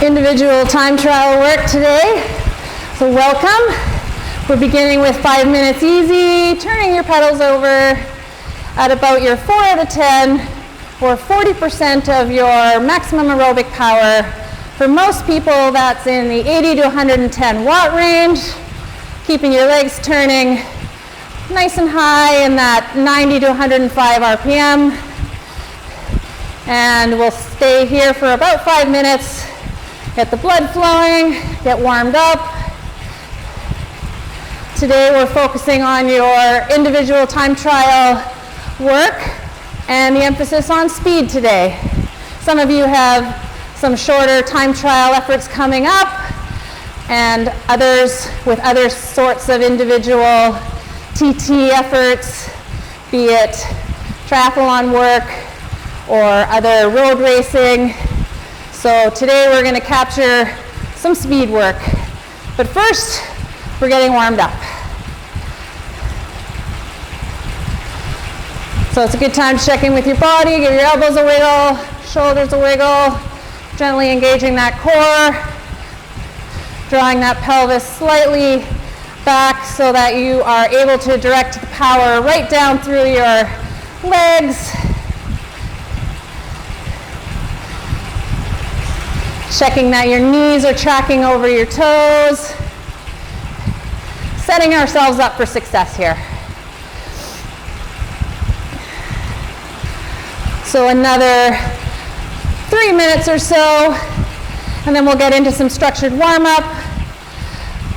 Individual time trial work today. So welcome. We're beginning with 5 minutes easy, turning your pedals over at about your 4 out of 10 or 40% of your maximum aerobic power. For most people, that's in the 80 to 110 watt range, keeping your legs turning nice and high in that 90 to 105 RPM. And we'll stay here for about 5 minutes, get the blood flowing, get warmed up. Today we're focusing on your individual time trial work and the emphasis on speed today. Some of you have some shorter time trial efforts coming up, and others with other sorts of individual TT efforts, be it triathlon work or other road racing. So today we're going to capture some speed work. But first, we're getting warmed up. So it's a good time to check in with your body, give your elbows a wiggle, shoulders a wiggle, gently engaging that core, drawing that pelvis slightly back so that you are able to direct the power right down through your legs. Checking that your knees are tracking over your toes. Setting ourselves up for success here. So another 3 minutes or so, and then we'll get into some structured warm-up.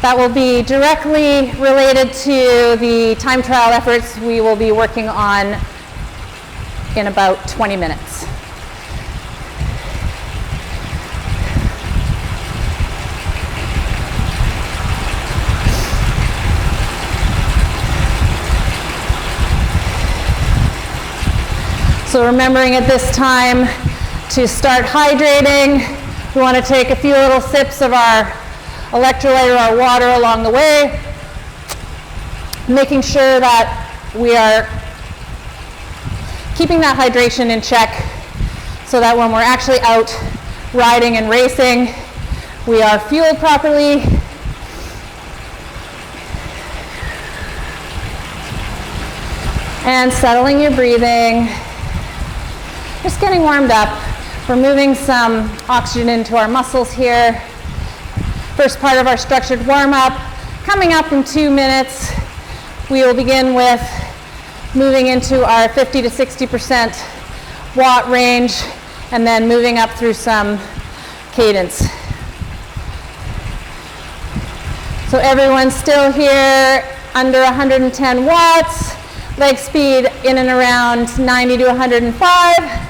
That will be directly related to the time trial efforts we will be working on in about 20 minutes. So remembering at this time to start hydrating. We want to take a few little sips of our electrolyte or our water along the way, making sure that we are keeping that hydration in check so that when we're actually out riding and racing, we are fueled properly. And settling your breathing. Just getting warmed up. We're moving some oxygen into our muscles here. First part of our structured warm-up. Coming up in 2 minutes, we will begin with moving into our 50 to 60% watt range and then moving up through some cadence. So everyone's still here under 110 watts. Leg speed in and around 90 to 105.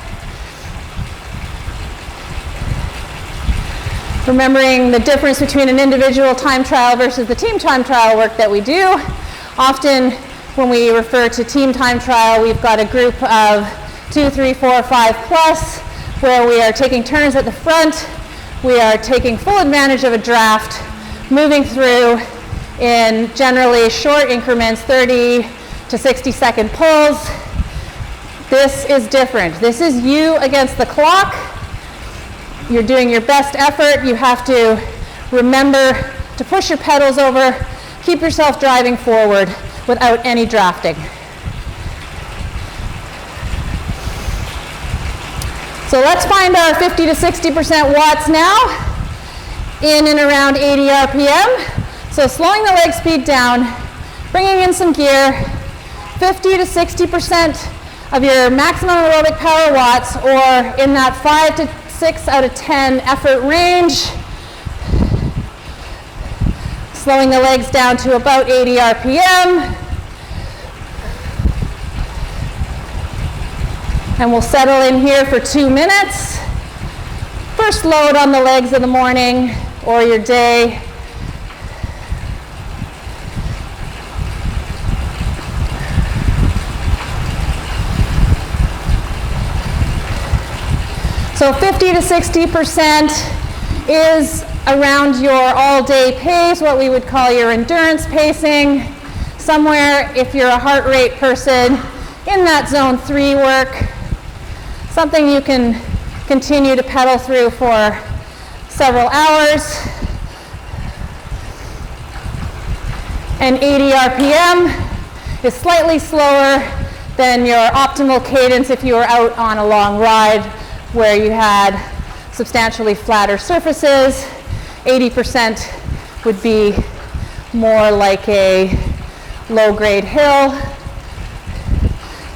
Remembering the difference between an individual time trial versus the team time trial work that we do. Often when we refer to team time trial, we've got a group of 2, 3, 4, 5 plus, where we are taking turns at the front. We are taking full advantage of a draft, moving through in generally short increments, 30 to 60-second pulls. This is different. This is you against the clock. You're doing your best effort. You have to remember to push your pedals over, keep yourself driving forward without any drafting. So let's find our 50 to 60% watts now, in and around 80 RPM. So slowing the leg speed down, bringing in some gear, 50 to 60% of your maximum aerobic power watts, or in that 5 to 6 out of 10 effort range. Slowing the legs down to about 80 RPM. And we'll settle in here for 2 minutes. First load on the legs of the morning or your day. So 50 to 60% is around your all-day pace, what we would call your endurance pacing. Somewhere, if you're a heart rate person, in that zone 3 work. Something you can continue to pedal through for several hours. And 80 RPM is slightly slower than your optimal cadence if you were out on a long ride where you had substantially flatter surfaces. 80% would be more like a low-grade hill.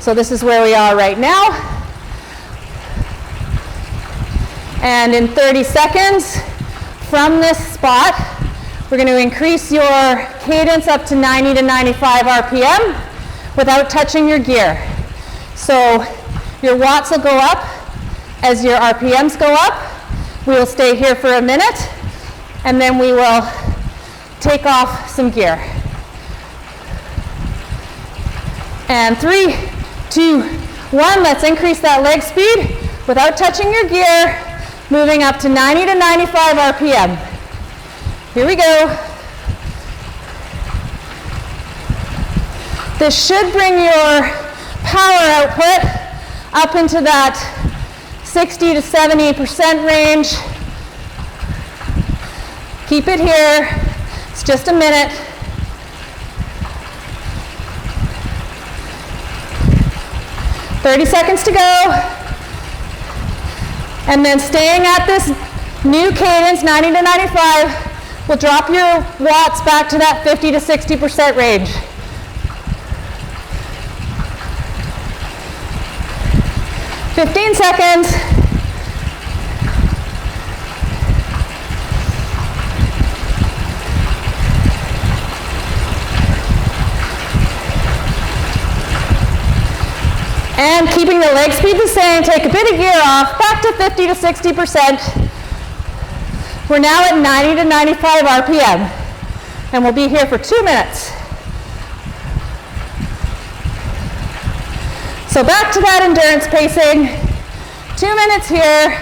So this is where we are right now. And in 30 seconds from this spot, we're going to increase your cadence up to 90 to 95 RPM without touching your gear. So your watts will go up as your RPMs go up. We will stay here for a minute, and then we will take off some gear. And 3, 2, 1, let's increase that leg speed without touching your gear, moving up to 90 to 95 RPM. Here we go. This should bring your power output up into that 60 to 70% range. Keep it here. It's just a minute. "30 seconds to go." And then staying at this new cadence, 90 to 95, will drop your watts back to that 50 to 60% range. "15 seconds. And keeping the leg speed the same, take a bit of gear off, back to 50 to 60%. We're now at 90 to 95 RPM, and we'll be here for 2 minutes. So back to that endurance pacing, 2 minutes here.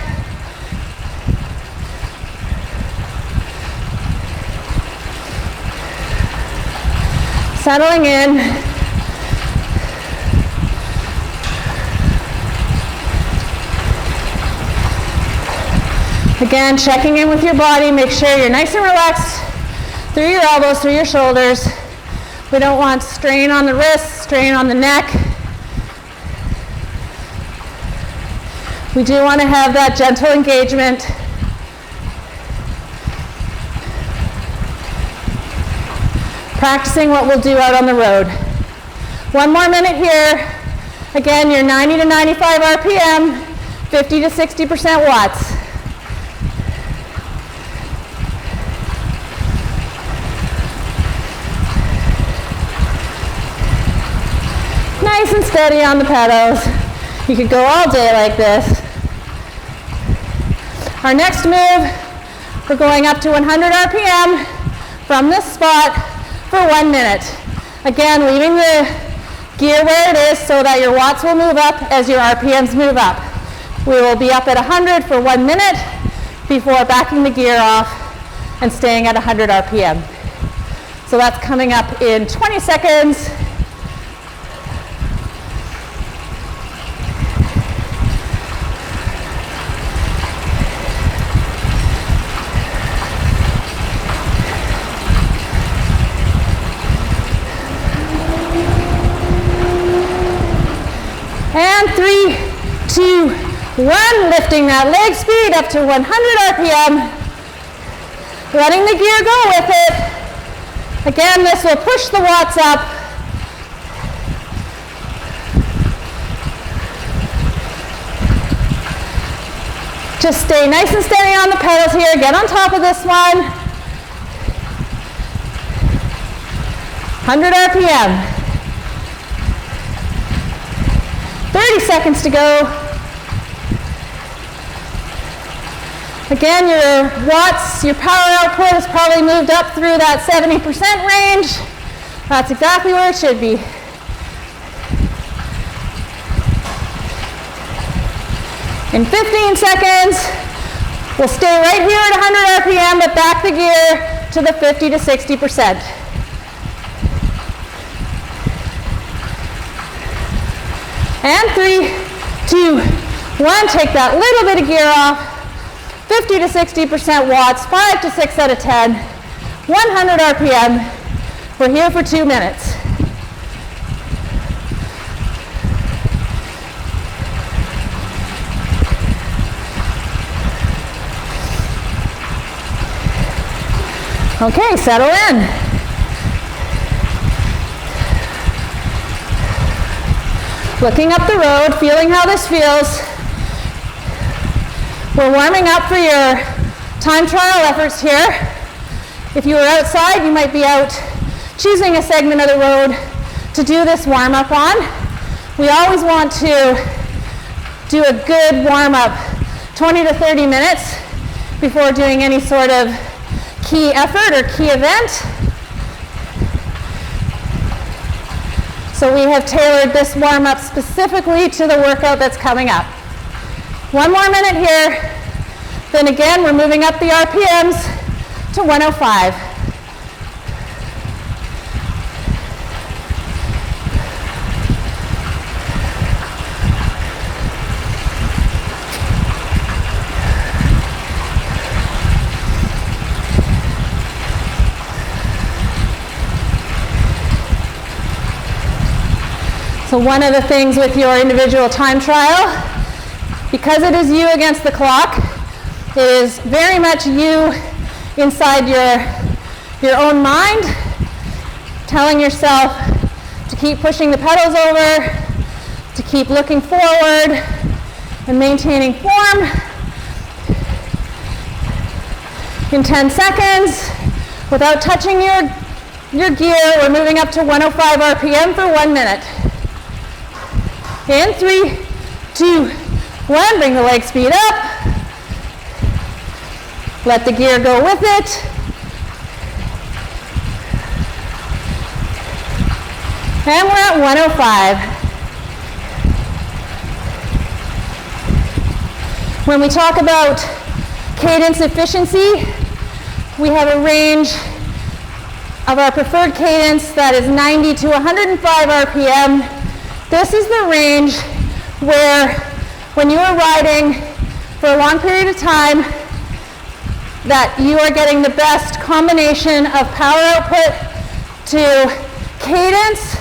Settling in. Again, checking in with your body, make sure you're nice and relaxed through your elbows, through your shoulders. We don't want strain on the wrists, strain on the neck. We do want to have that gentle engagement. Practicing what we'll do out on the road. 1 more minute here. Again, you're 90 to 95 RPM, 50 to 60% watts. Nice and steady on the pedals. You could go all day like this. Our next move, we're going up to 100 RPM from this spot for 1 minute. Again, leaving the gear where it is so that your watts will move up as your RPMs move up. We will be up at 100 for 1 minute before backing the gear off and staying at 100 RPM. So that's coming up in 20 seconds. And 3, 2, 1, lifting that leg speed up to 100 RPM. Letting the gear go with it. Again, this will push the watts up. Just stay nice and steady on the pedals here. Get on top of this one. 100 RPM. 30 seconds to go. Again, your watts, your power output has probably moved up through that 70% range. That's exactly where it should be. In 15 seconds, we'll stay right here at 100 RPM, but back the gear to the 50 to 60%. And 3, 2, 1, take that little bit of gear off. 50 to 60% watts, 5 to 6 out of 10, 100 RPM. We're here for 2 minutes. Okay, settle in. Looking up the road, feeling how this feels. We're warming up for your time trial efforts here. If you were outside, you might be out choosing a segment of the road to do this warm-up on. We always want to do a good warm-up, 20 to 30 minutes before doing any sort of key effort or key event. So we have tailored this warm-up specifically to the workout that's coming up. 1 more minute here. Then again, we're moving up the RPMs to 105. So one of the things with your individual time trial, because it is you against the clock, it is very much you inside your own mind, telling yourself to keep pushing the pedals over, to keep looking forward and maintaining form. In 10 seconds, without touching your gear, we're moving up to 105 RPM for 1 minute. In 3, 2, 1, bring the leg speed up. Let the gear go with it. And we're at 105. When we talk about cadence efficiency, we have a range of our preferred cadence that is 90 to 105 RPM. This is the range where, when you are riding for a long period of time, that you are getting the best combination of power output to cadence,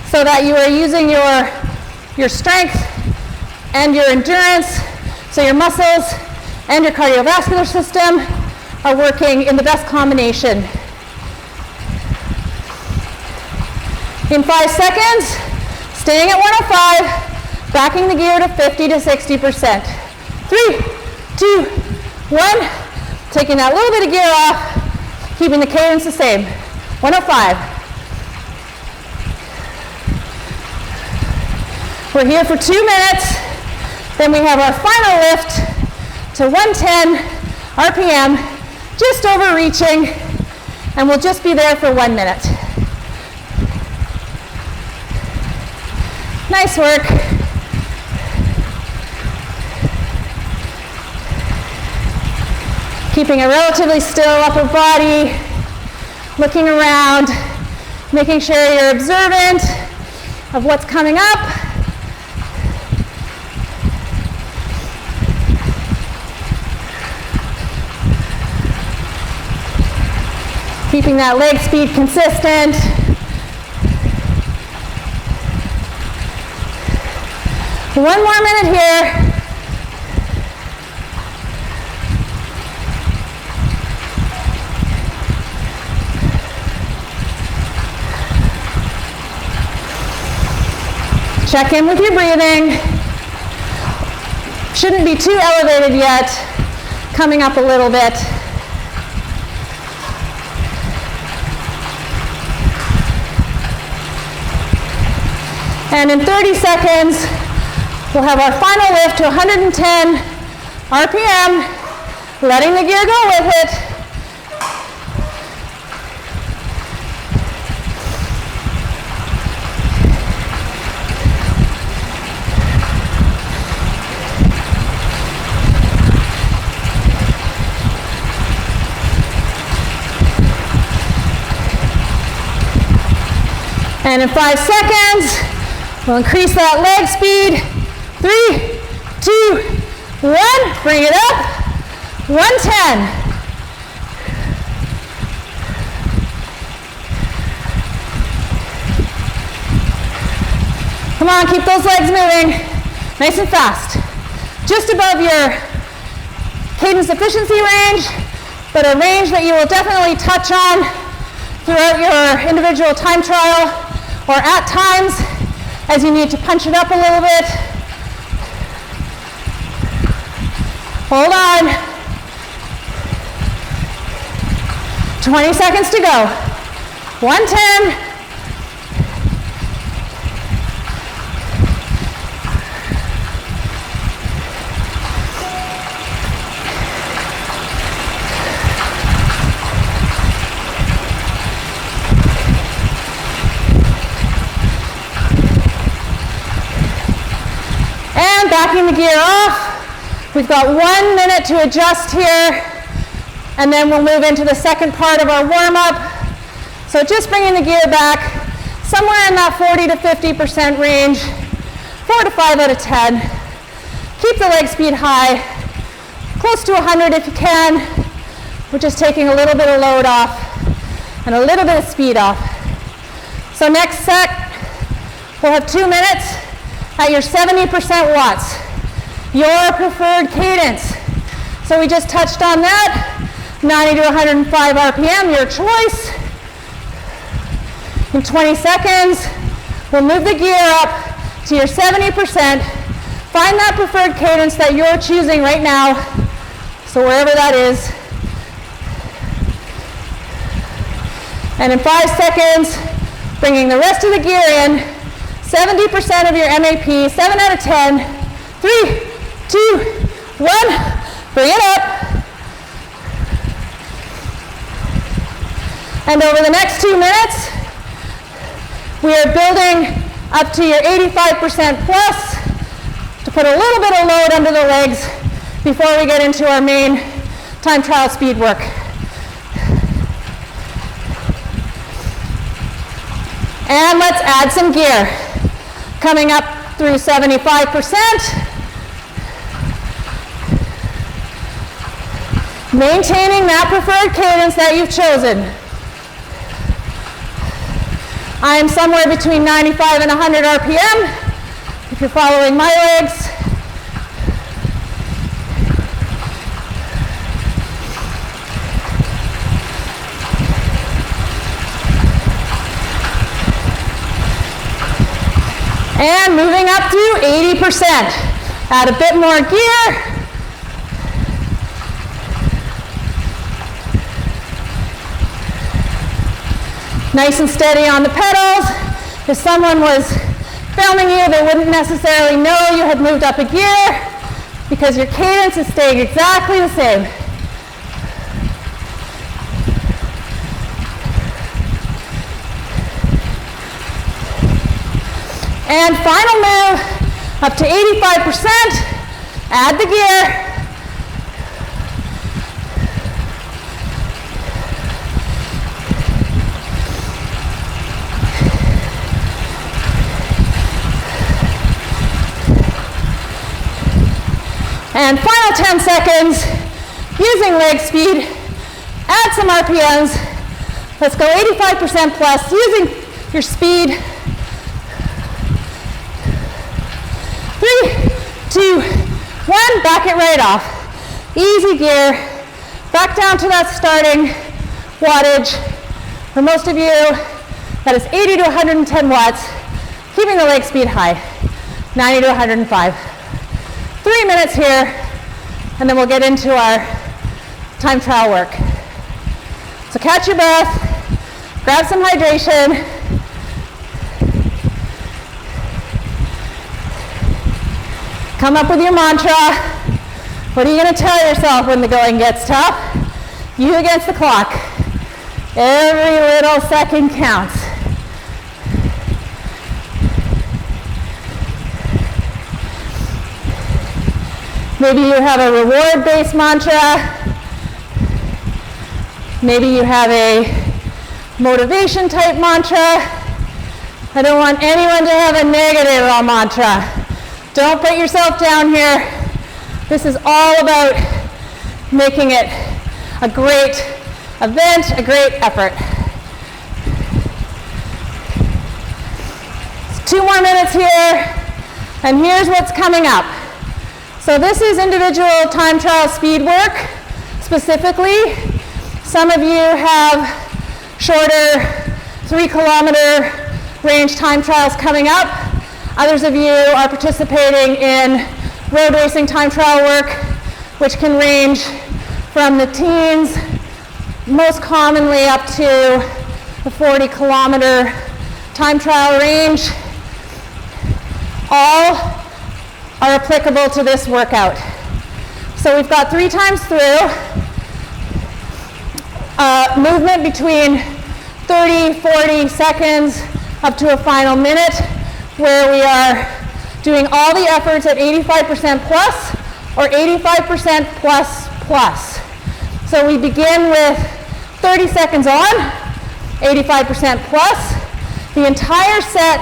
so that you are using your strength and your endurance, so your muscles and your cardiovascular system are working in the best combination. In 5 seconds, staying at 105, backing the gear to 50 to 60%. 3, 2, 1. Taking that little bit of gear off, keeping the cadence the same. 105. We're here for 2 minutes. Then we have our final lift to 110 RPM, just overreaching, and we'll just be there for 1 minute. Nice work. Keeping a relatively still upper body, looking around, making sure you're observant of what's coming up. Keeping that leg speed consistent. One more minute here. Check in with your breathing. Shouldn't be too elevated yet. Coming up a little bit. And in 30 seconds, we'll have our final lift to 110 RPM, letting the gear go with it. And in 5 seconds, we'll increase that leg speed. 3, 2, 1, bring it up. 110. Come on, keep those legs moving, nice and fast. Just above your cadence efficiency range, but a range that you will definitely touch on throughout your individual time trial, or at times as you need to punch it up a little bit. Hold on. 20 seconds to go. 110. And backing the gear off. We've got 1 minute to adjust here, and then we'll move into the second part of our warm-up. So just bringing the gear back somewhere in that 40 to 50% range, 4 to 5 out of 10. Keep the leg speed high, close to 100 if you can. We're just taking a little bit of load off and a little bit of speed off. So next set, we'll have 2 minutes at your 70% watts, your preferred cadence. So we just touched on that, 90 to 105 RPM, your choice. In 20 seconds, we'll move the gear up to your 70%. Find that preferred cadence that you're choosing right now, so wherever that is. And in 5 seconds, bringing the rest of the gear in, 70% of your MAP, 7 out of 10, 3, 2, 1, bring it up. And over the next 2 minutes, we are building up to your 85% plus to put a little bit of load under the legs before we get into our main time trial speed work. And let's add some gear. Coming up through 75%. Maintaining that preferred cadence that you've chosen. I am somewhere between 95 and 100 RPM if you're following my legs. And moving up to 80%. Add a bit more gear. Nice and steady on the pedals. If someone was filming you, they wouldn't necessarily know you had moved up a gear because your cadence is staying exactly the same. And final move, up to 85%, add the gear. And final 10 seconds, using leg speed, add some RPMs. Let's go 85% plus, using your speed. 3, 2, 1, back it right off. Easy gear, back down to that starting wattage. For most of you, that is 80 to 110 watts, keeping the leg speed high, 90 to 105. 3 minutes here, and then we'll get into our time trial work. So catch your breath, grab some hydration. Come up with your mantra. What are you going to tell yourself when the going gets tough? You against the clock. Every little second counts. Maybe you have a reward-based mantra. Maybe you have a motivation-type mantra. I don't want anyone to have a negative mantra. Don't put yourself down here. This is all about making it a great event, a great effort. 2 more minutes here, and here's what's coming up. So this is individual time trial speed work specifically. Some of you have shorter 3-kilometer range time trials coming up. Others of you are participating in road racing time trial work, which can range from the teens, most commonly up to the 40-kilometer time trial range. All are applicable to this workout. So we've got 3 times through, movement between 30, 40 seconds up to a final minute, where we are doing all the efforts at 85% plus or 85% plus plus. So we begin with 30 seconds on, 85% plus. The entire set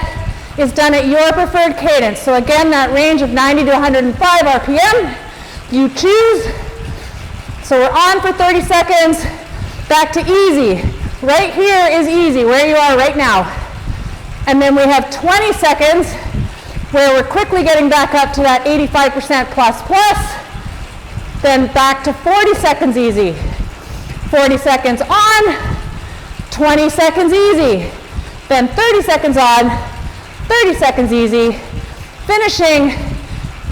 is done at your preferred cadence. So again, that range of 90 to 105 RPM, you choose. So we're on for 30 seconds, back to easy. Right here is easy, where you are right now. And then we have 20 seconds where we're quickly getting back up to that 85% plus plus, then back to 40 seconds easy. 40 seconds on, 20 seconds easy, then 30 seconds on, 30 seconds easy, finishing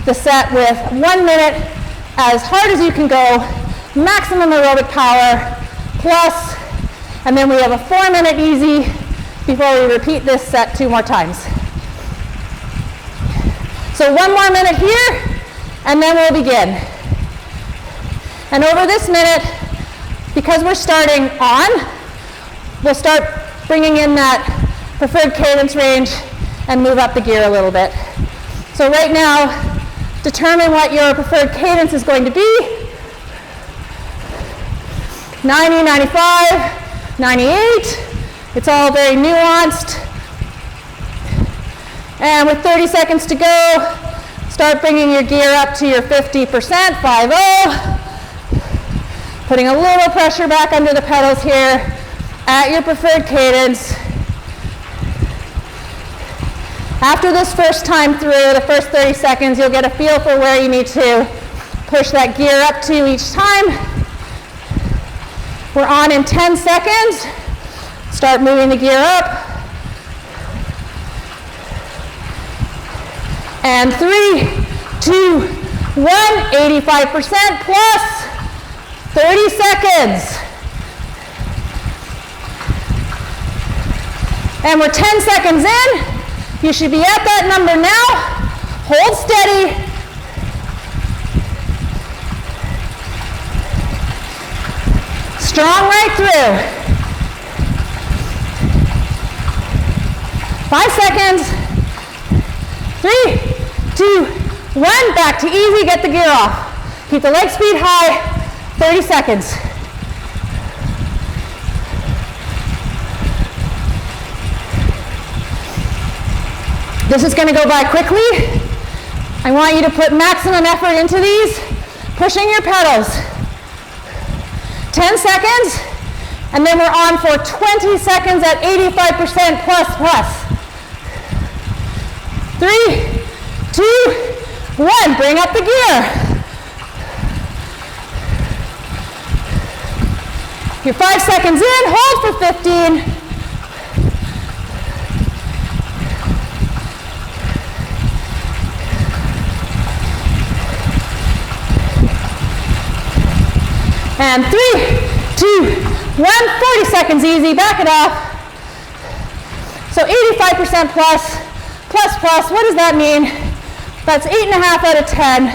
the set with 1 minute as hard as you can go, maximum aerobic power, plus, and then we have a 4-minute easy before we repeat this set 2 more times. So 1 more minute here, and then we'll begin. And over this minute, because we're starting on, we'll start bringing in that preferred cadence range and move up the gear a little bit. So right now, determine what your preferred cadence is going to be. 90, 95, 98. It's all very nuanced. And with 30 seconds to go, start bringing your gear up to your 50%, 5-0. Putting a little pressure back under the pedals here at your preferred cadence. After this first time through, the first 30 seconds, you'll get a feel for where you need to push that gear up to each time. We're on in 10 seconds. Start moving the gear up. And 3, 2, 1, 85% plus 30 seconds. And we're 10 seconds in. You should be at that number now. Hold steady. Strong right through. 5 seconds. 3, 2, 1. Back to easy. Get the gear off. Keep the leg speed high. 30 seconds. This is going to go by quickly. I want you to put maximum effort into these, pushing your pedals. 10 seconds, and then we're on for 20 seconds at 85% plus plus. 3, 2, 1, bring up the gear. You're 5 seconds in, hold for 15. And 3, 2, 1, 40 seconds easy, back it off. So 85% plus, plus, plus, what does that mean? That's 8.5 out of 10,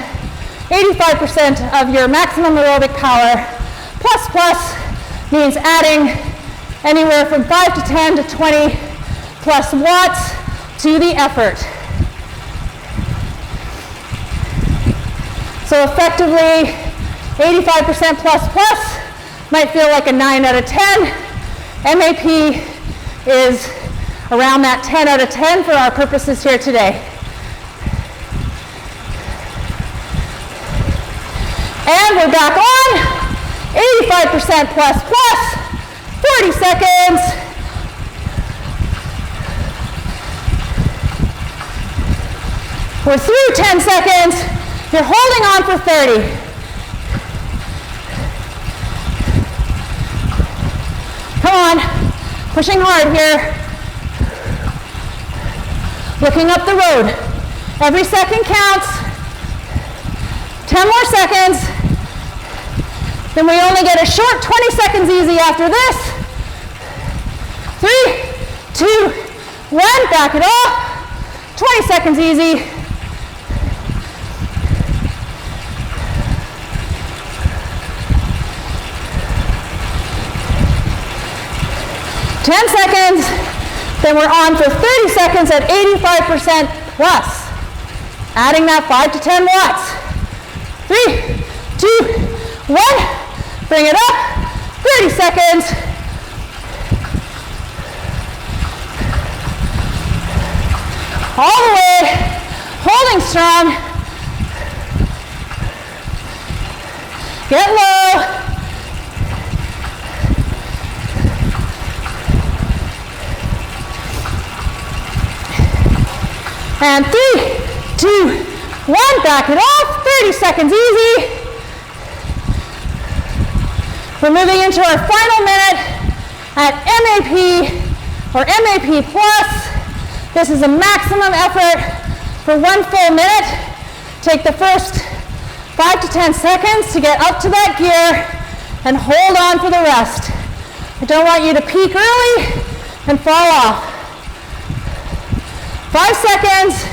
85% of your maximum aerobic power. Plus, plus means adding anywhere from 5 to 10 to 20 plus watts to the effort. So effectively, 85% plus plus might feel like a 9 out of 10. MAP is around that 10 out of 10 for our purposes here today. And we're back on. 85% plus plus. 40 seconds. We're through 10 seconds. You're holding on for 30. Come on. Pushing hard here. Looking up the road. Every second counts. 10 more seconds. Then we only get a short 20 seconds easy after this. 3, 2, 1. Back it off. 20 seconds easy. Seconds, then we're on for 30 seconds at 85% plus. Adding that 5 to 10 watts. 3, 2, 1. Bring it up. 30 seconds. All the way. Holding strong. Get low. And 3, 2, 1, back it off, 30 seconds easy. We're moving into our final minute at MAP or MAP plus. This is a maximum effort for 1 full minute. Take the first 5 to 10 seconds to get up to that gear and hold on for the rest. I don't want you to peak early and fall off. 5 seconds.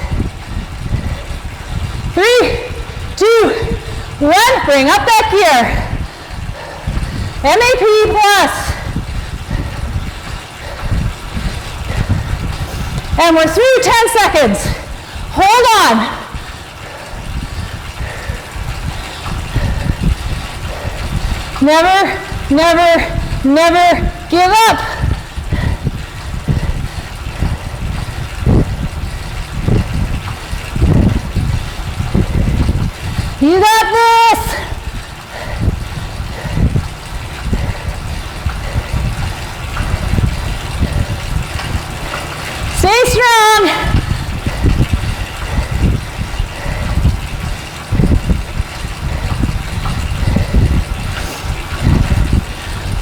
3, 2, 1. Bring up that gear. MAP plus. And we're through 10 seconds. Hold on. Never, never, never give up. You got this! Stay strong!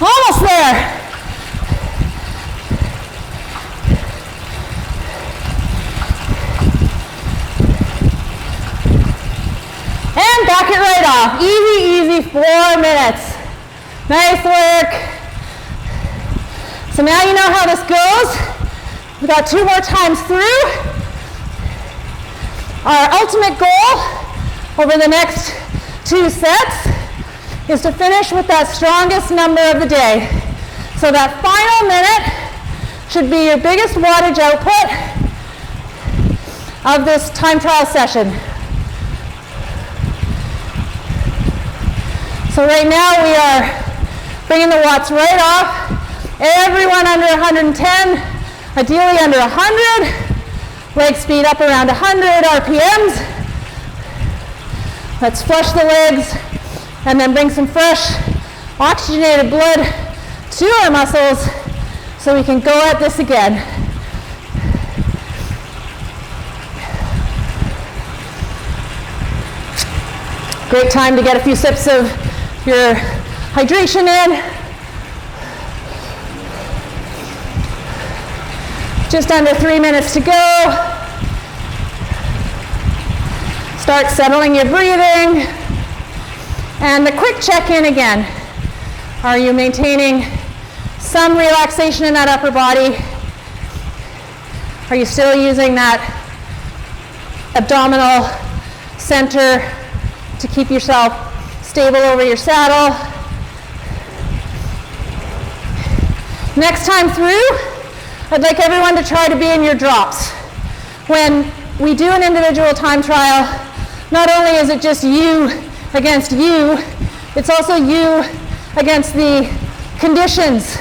Almost there! And back it right off. Easy, easy, 4 minutes. Nice work. So now you know how this goes. We've got 2 more times through. Our ultimate goal over the next 2 sets is to finish with that strongest number of the day. So that final minute should be your biggest wattage output of this time trial session. So right now we are bringing the watts right off. Everyone under 110, ideally under 100. Leg speed up around 100 RPMs. Let's flush the legs and then bring some fresh oxygenated blood to our muscles so we can go at this again. Great time to get a few sips of your hydration in. Just under 3 minutes to go. Start settling your breathing. And the quick check-in again. Are you maintaining some relaxation in that upper body? Are you still using that abdominal center to keep yourself stable over your saddle? Next time through, I'd like everyone to try to be in your drops. When we do an individual time trial, not only is it just you against you, it's also you against the conditions.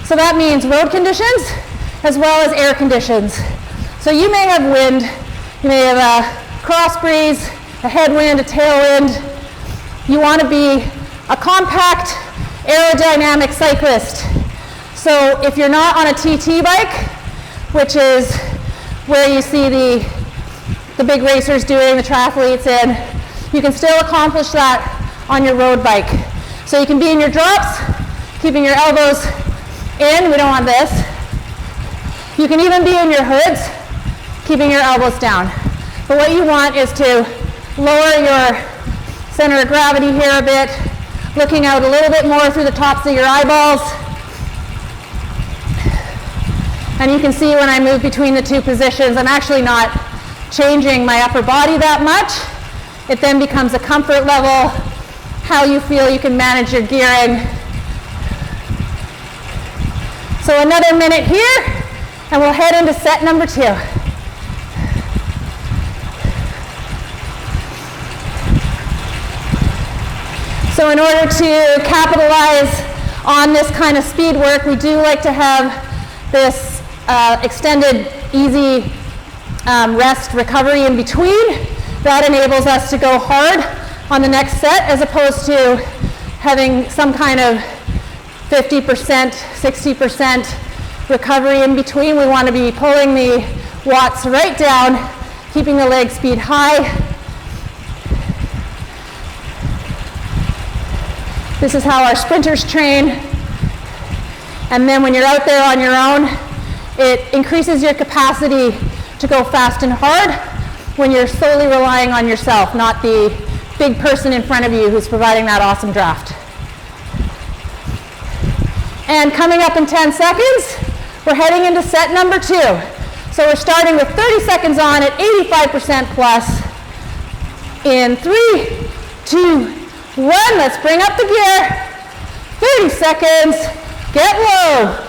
So that means road conditions as well as air conditions. So you may have wind, you may have a cross breeze, a headwind, a tailwind. you want to be a compact aerodynamic cyclist. So if you're not on a TT bike, which is where you see the big racers doing, the triathletes in, you can still accomplish that on your road bike. So you can be in your drops, keeping your elbows in, we don't want this. You can even be in your hoods, keeping your elbows down. But what you want is to lower your center of gravity here a bit, looking out a little bit more through the tops of your eyeballs. And you can see when I move between the two positions, I'm actually not changing my upper body that much. It then becomes a comfort level, how you feel you can manage your gearing. So another minute here, and we'll head into set number 2. So in order to capitalize on this kind of speed work, we do like to have this extended, easy rest recovery in between. That enables us to go hard on the next set as opposed to having some kind of 50%, 60% recovery in between. We want to be pulling the watts right down, keeping the leg speed high. This is how our sprinters train. And then when you're out there on your own, it increases your capacity to go fast and hard when you're solely relying on yourself, not the big person in front of you who's providing that awesome draft. And coming up in 10 seconds, we're heading into set number 2. So we're starting with 30 seconds on at 85% plus. In 3, 2, 1, let's bring up the gear. 30 seconds, get low.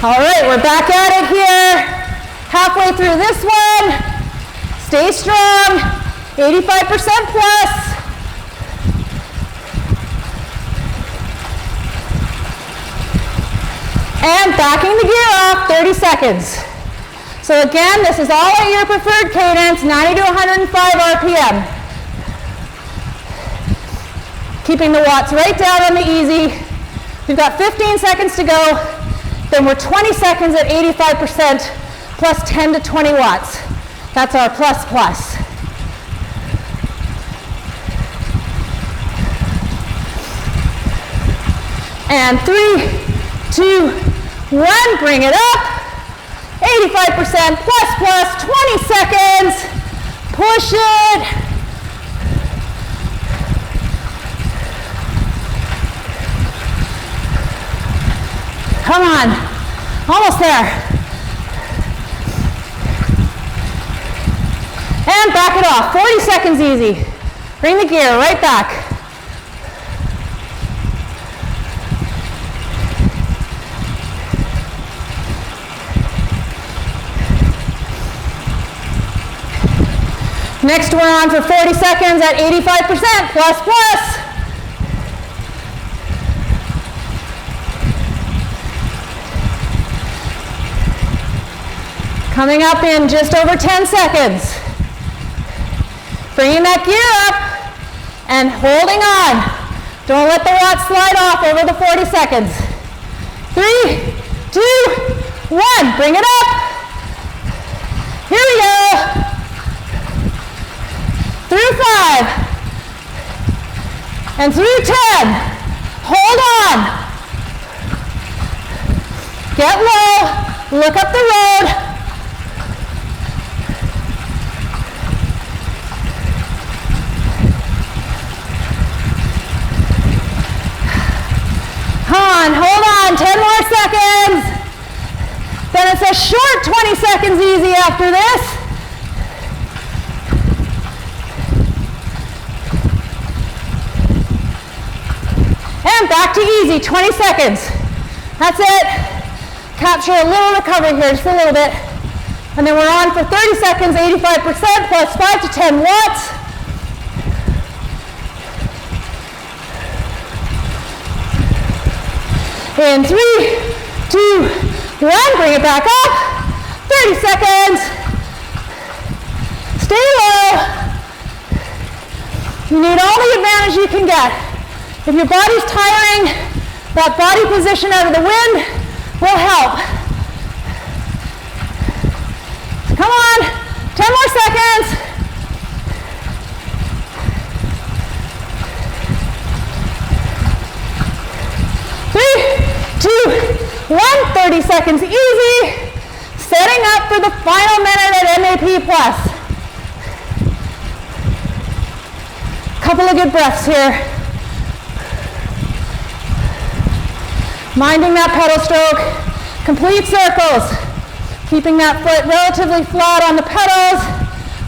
All right, we're back at it here. Halfway through this one. Stay strong, 85% plus. And backing the gear off, 30 seconds. So again, this is all at your preferred cadence, 90 to 105 RPM. Keeping the watts right down on the easy. We've got 15 seconds to go. Then we're 20 seconds at 85% plus 10 to 20 watts. That's our plus plus. And 3, 2, 1, bring it up. 85% plus plus, 20 seconds. Push it. Come on, almost there. And back it off, 40 seconds easy. Bring the gear right back. Next we're on for 40 seconds at 85% plus plus. Coming up in just over 10 seconds. Bringing that gear up and holding on. Don't let the watts slide off over the 40 seconds. 3, 2, 1, bring it up. Here we go. Through 5. And through 10. Hold on. Get low, look up the road. Come on, hold on, 10 more seconds. Then it's a short 20 seconds easy after this. And back to easy, 20 seconds. That's it. Capture a little recovery here, just a little bit. And then we're on for 30 seconds, 85% plus 5 to 10 watts. In 3, 2, 1, bring it back up. 30 seconds. Stay low. You need all the advantage you can get. If your body's tiring, that body position out of the wind will help. Come on, 10 more seconds. 3, 2, 1, 30 seconds easy. Setting up for the final minute at MAP plus. Couple of good breaths here. Minding that pedal stroke. Complete circles. Keeping that foot relatively flat on the pedals.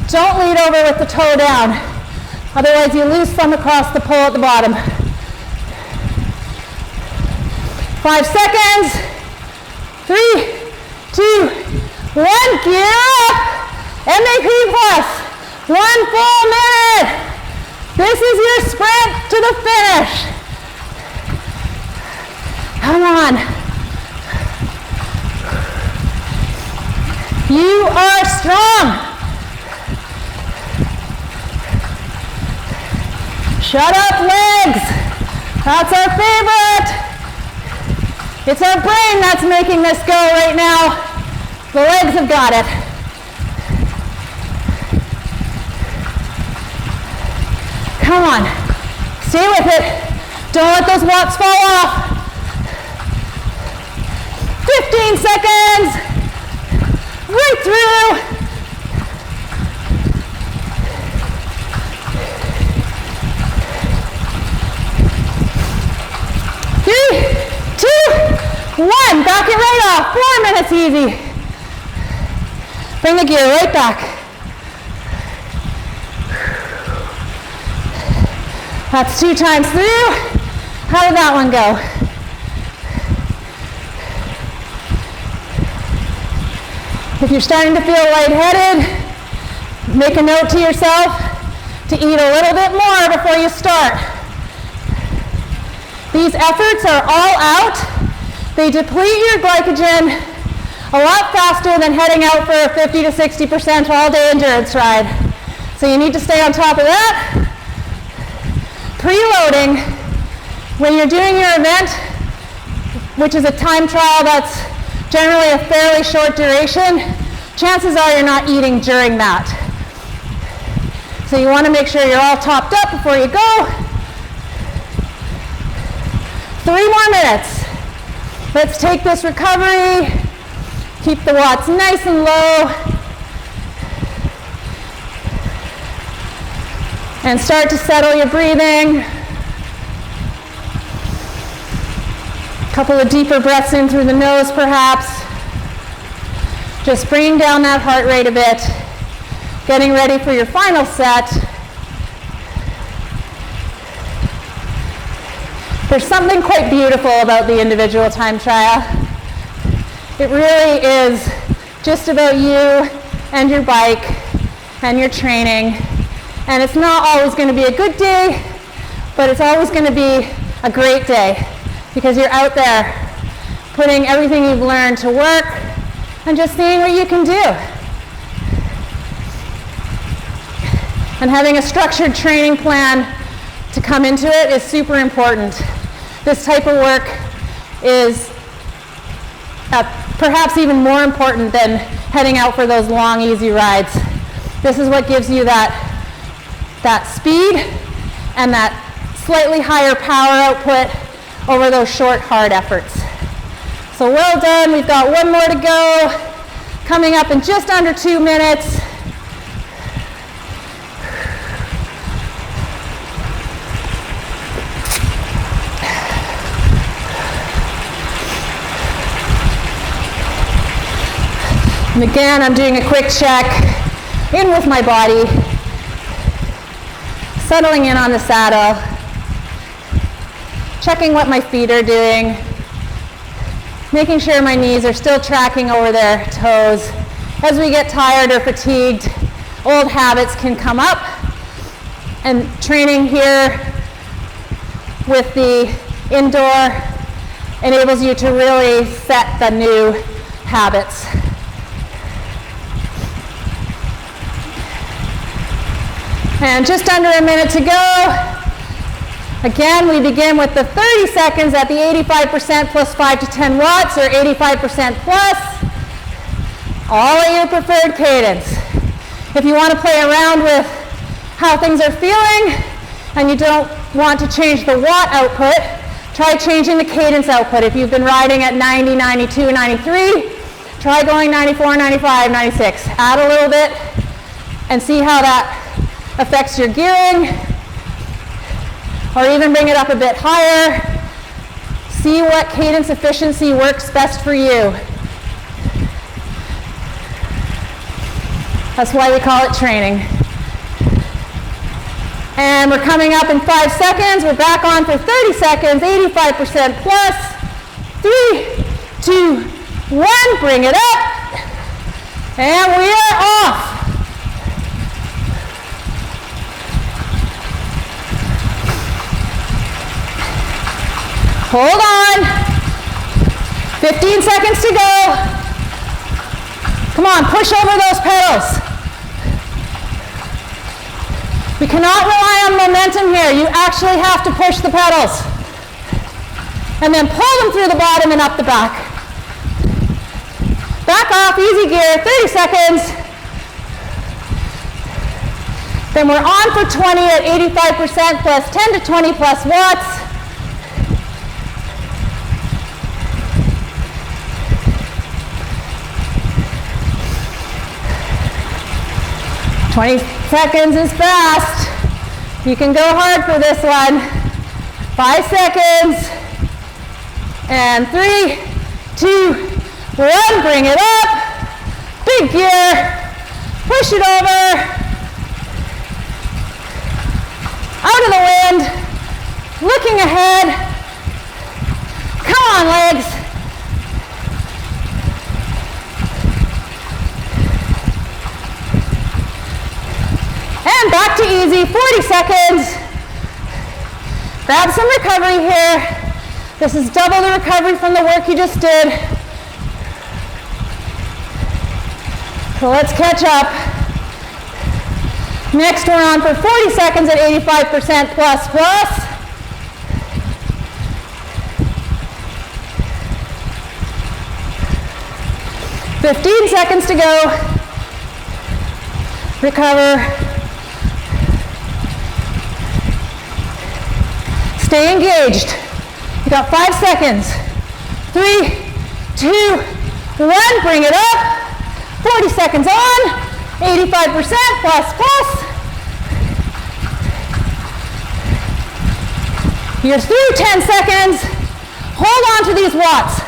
Don't lead over with the toe down. Otherwise you lose some across the pole at the bottom. 5 seconds. 3, 2, 1. Gear up. MAP plus. 1 full minute. This is your sprint to the finish. Come on. You are strong. Shut up, legs. That's our favorite. It's our brain that's making this go right now. The legs have got it. Come on. Stay with it. Don't let those watts fall off. 15 seconds. Right through. Three, 2, 1. Back it right off. 4 minutes easy. Bring the gear right back. That's 2 times through. How did that one go? If you're starting to feel lightheaded, make a note to yourself to eat a little bit more before you start. These efforts are all out. They deplete your glycogen a lot faster than heading out for a 50 to 60% all-day endurance ride. So you need to stay on top of that. Preloading, when you're doing your event, which is a time trial that's generally a fairly short duration, chances are you're not eating during that. So you want to make sure you're all topped up before you go. 3 more minutes. Let's take this recovery. Keep the watts nice and low. And start to settle your breathing. A couple of deeper breaths in through the nose, perhaps. Just bringing down that heart rate a bit. Getting ready for your final set. There's something quite beautiful about the individual time trial. It really is just about you and your bike and your training. And it's not always going to be a good day, but it's always going to be a great day because you're out there putting everything you've learned to work and just seeing what you can do. And having a structured training plan to come into it is super important. This type of work is perhaps even more important than heading out for those long, easy rides. This is what gives you that speed and that slightly higher power output over those short, hard efforts. So well done. We've got 1 more to go. Coming up in just under 2 minutes. And again, I'm doing a quick check in with my body. Settling in on the saddle, checking what my feet are doing, making sure my knees are still tracking over their toes. As we get tired or fatigued, old habits can come up, and training here with the indoor enables you to really set the new habits. And just under a minute to go. Again, we begin with the 30 seconds at the 85% plus 5 to 10 watts, or 85% plus, all at your preferred cadence. If you want to play around with how things are feeling and you don't want to change the watt output, try changing the cadence output. If you've been riding at 90, 92, 93, try going 94, 95, 96. Add a little bit and see how that affects your gearing, or even bring it up a bit higher. See what cadence efficiency works best for you. That's why we call it training. And we're coming up in 5 seconds. We're back on for 30 seconds, 85% plus. 3, 2, 1, bring it up. And we are off. Hold on. 15 seconds to go. Come on, push over those pedals. We cannot rely on momentum here. You actually have to push the pedals. And then pull them through the bottom and up the back. Back off, easy gear, 30 seconds. Then we're on for 20 at 85% plus 10 to 20 plus watts. Seconds is fast. You can go hard for this one. 5 seconds. And 3, 2, 1. Bring it up. Big gear. Push it over. Out of the wind. Looking ahead. Come on, legs. And back to easy, 40 seconds. Grab some recovery here. This is double the recovery from the work you just did. So let's catch up. Next, we're on for 40 seconds at 85% plus plus. $15 seconds to go. Recover. Stay engaged. You got 5 seconds. 3, 2, 1. Bring it up. 40 seconds on. 85% plus plus. You're through 10 seconds. Hold on to these watts.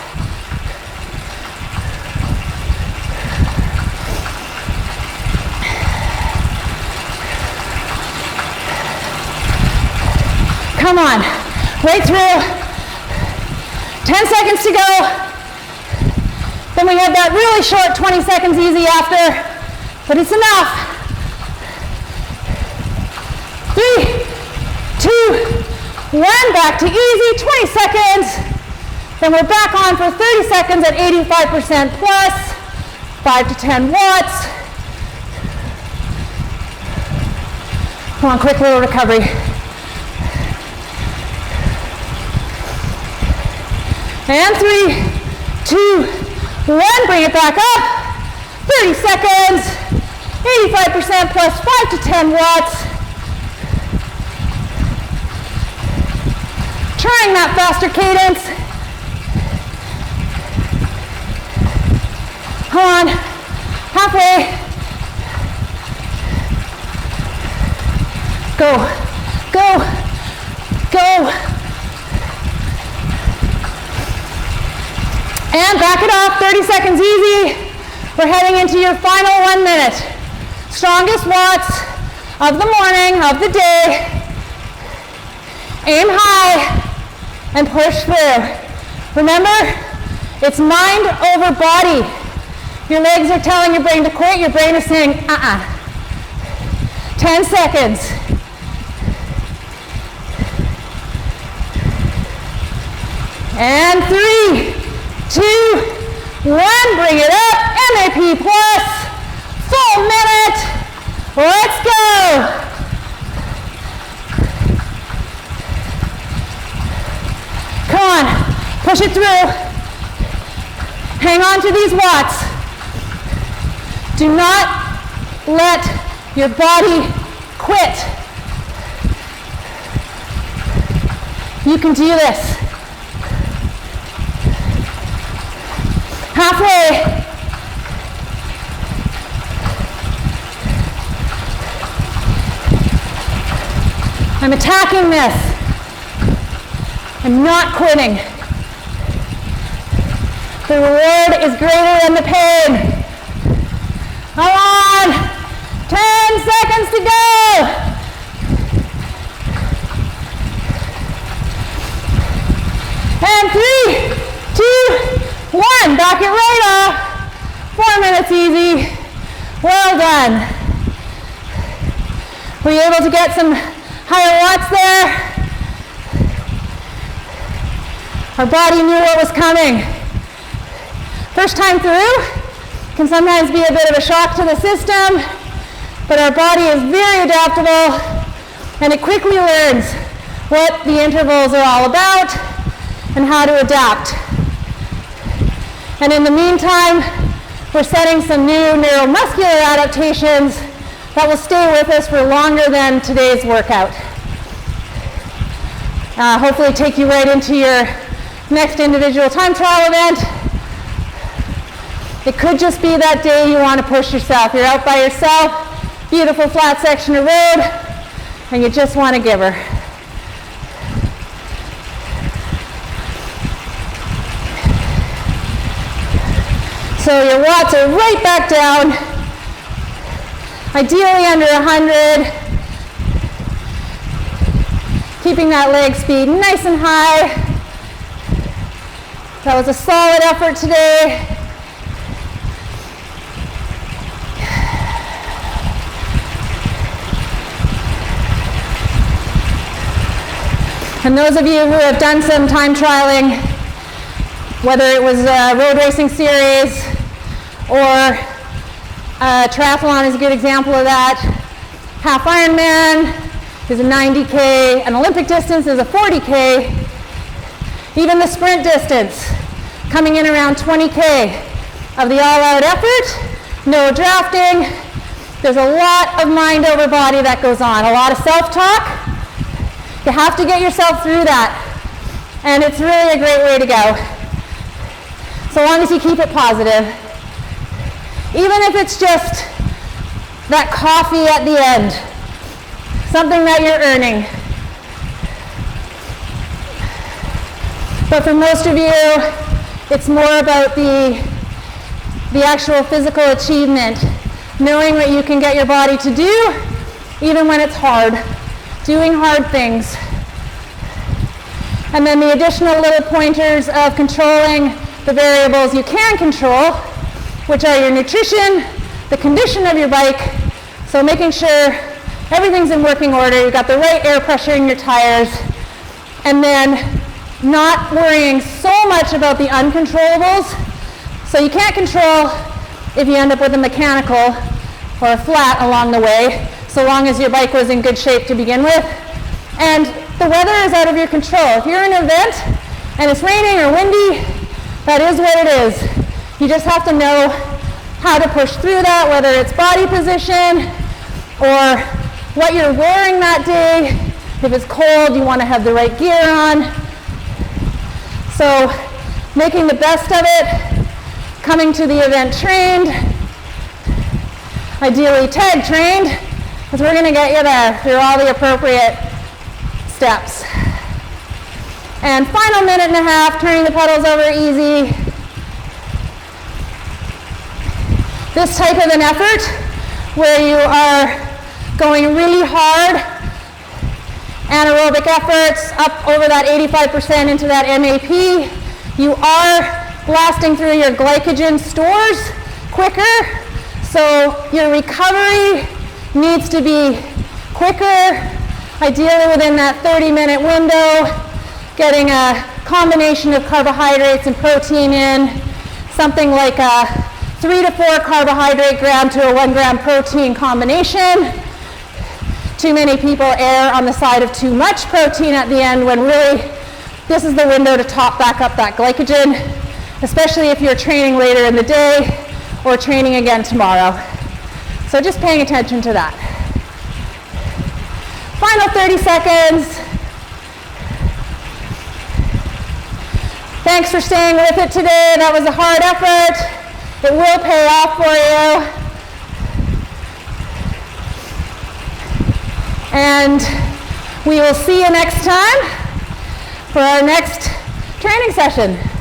Come on, right through. 10 seconds to go. Then we have that really short 20 seconds easy after, but it's enough. 3, 2, 1, back to easy, 20 seconds. Then we're back on for 30 seconds at 85% plus, 5 to 10 watts. Come on, quick little recovery. And 3, 2, 1, bring it back up. 30 seconds, 85% plus 5 to 10 watts. Trying that faster cadence. Come on, halfway. Go, go, go. And back it off, 30 seconds easy. We're heading into your final 1 minute. Strongest watts of the morning, of the day. Aim high and push through. Remember, it's mind over body. Your legs are telling your brain to quit, your brain is saying, 10 seconds. And 3, 2, 1, bring it up, MAP plus, full minute, let's go. Come on, push it through. Hang on to these watts. Do not let your body quit. You can do this. Halfway. I'm attacking this. I'm not quitting. The reward is greater than the pain. Come on. 10 seconds to go. And 3, 2, 1. Back it right off. 4 minutes easy. Well done. Were you able to get some higher watts there? Our body knew what was coming. First time through can sometimes be a bit of a shock to the system, but our body is very adaptable and it quickly learns what the intervals are all about and how to adapt. And in the meantime, we're setting some new neuromuscular adaptations that will stay with us for longer than today's workout. Hopefully take you right into your next individual time trial event. It could just be that day you want to push yourself. You're out by yourself, beautiful flat section of road, and you just want to give her. So your watts are right back down, ideally under 100. Keeping that leg speed nice and high. That was a solid effort today. And those of you who have done some time trialing, whether it was a road racing series or triathlon is a good example of that. Half Ironman is a 90K, an Olympic distance is a 40K. Even the sprint distance, coming in around 20K of the all-out effort, no drafting. There's a lot of mind over body that goes on, a lot of self-talk. You have to get yourself through that, and it's really a great way to go. So long as you keep it positive. Even if it's just that coffee at the end, something that you're earning. But for most of you, it's more about the actual physical achievement, knowing what you can get your body to do, even when it's hard, doing hard things. And then the additional little pointers of controlling the variables you can control, which are your nutrition, the condition of your bike, so making sure everything's in working order, you've got the right air pressure in your tires, and then not worrying so much about the uncontrollables. So you can't control if you end up with a mechanical or a flat along the way, so long as your bike was in good shape to begin with. And the weather is out of your control. If you're in an event and it's raining or windy, that is what it is. You just have to know how to push through that, whether it's body position or what you're wearing that day. If it's cold, you want to have the right gear on. So making the best of it, coming to the event trained, ideally tag trained, because we're going to get you there through all the appropriate steps. And final minute and a half, turning the pedals over easy. This type of an effort where you are going really hard, anaerobic efforts up over that 85% into that MAP, you are blasting through your glycogen stores quicker, so your recovery needs to be quicker, ideally within that 30-minute window, getting a combination of carbohydrates and protein in, something like a 3 to 4 carbohydrate gram to a 1 gram protein combination. Too many people err on the side of too much protein at the end when really this is the window to top back up that glycogen, especially if you're training later in the day or training again tomorrow. So just paying attention to that. Final 30 seconds. Thanks for staying with it today. That was a hard effort. It will pay off for you. And we will see you next time for our next training session.